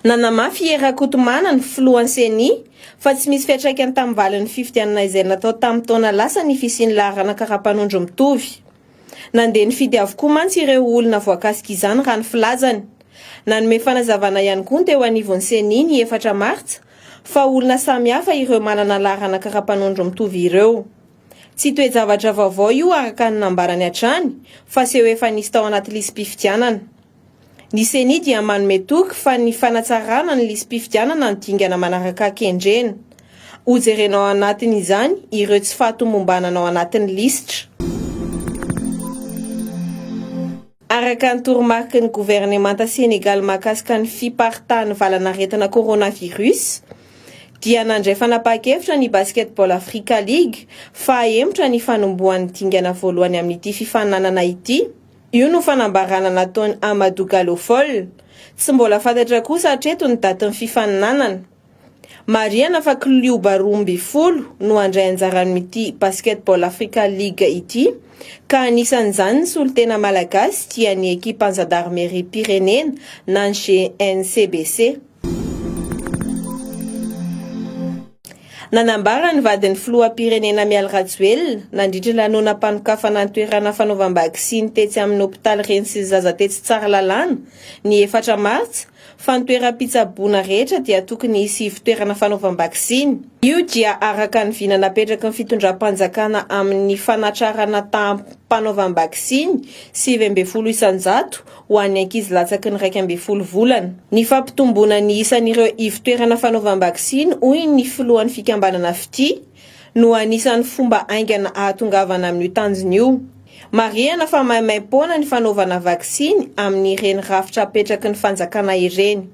Nanamafy Rakotomana ny filohan'ny CENI fa tsy misy fiantraikany tamin'ny valin'ny fifidianana izay natao tamin'ny taona lasa ny fisian'ny laharana karapanondro mitovy. Nandeha nifidy avokoa mantsy ireo olona voakasika izany raha ny filazany. Nanome fanazavana ihany koa teo anivon'ny CENI ny 4 Martsa fa olona samihafa ireo manana laharana karapanondro mitovy ireo. Tsy toe-javatra vaovao io araka ny nambarany hatrany fa seho efa nisy tao anaty lisam-pifidianana. Ny CENI dia manome toky fa ny fanatsarana ny lisam-pifidianana no dingana manaraka kendrena. Hojerenao anatiny izany ireo tsy fahatomombananao anatin'ny lisitra. Araka ny toromarika ny gouvernemanta Senegal mahakasika ny fiparitahan'ny valanaretina coronavirus, dia nandray fanapa-kevitra ny Basketball Africa League fa hemotra ny fanombohan'ny dingana voalohany amin'ity fifaninanana ity. Io no fanambarana nataony Amadou Gallo Fall. Tsy mbola fantatra kosa hatreto ny datin'ny fifaninanana. Mariana fa Klioba 12 no andray anjaran'ity Basketball Africa League ity, ka anisan'izany ny solitena malagasy dia ny ekipa Gendarmerie Pyrénéenne na ny GNCBC. Nanambara ny vadin'ny filoham-pirenena Mialy Rajoelina nandritra lanonam-panokafana ny toerana fanaovam-bakisiny tetsy amin'ny hôpitaly Reny sy zaza tetsy tsara lalàna ny 4 Martsa fa ny toeram-pitsaboana rehetra dia tokony hisy toerana fanaovam-bakisiny. Io dia araka ny vina napetraky ny fitondram-panjakana amin'ny fanatrarana tampanaovam-bakisiny 720 isanjato ho an'ny ankizy latsaky ny 12 volana. Ny fampitomboana ny isan'ireo ivon-toerana fanaovam-bakisiny hoy ny filohan'ny fikambanana FITI no anisan'ny fomba aingana ahatongavana amin'io tanjona io. Marihana fa maimai-poana ny fanaovana vaksiny amin'ny ireny rafitra apetraky ny fanjakana ireny.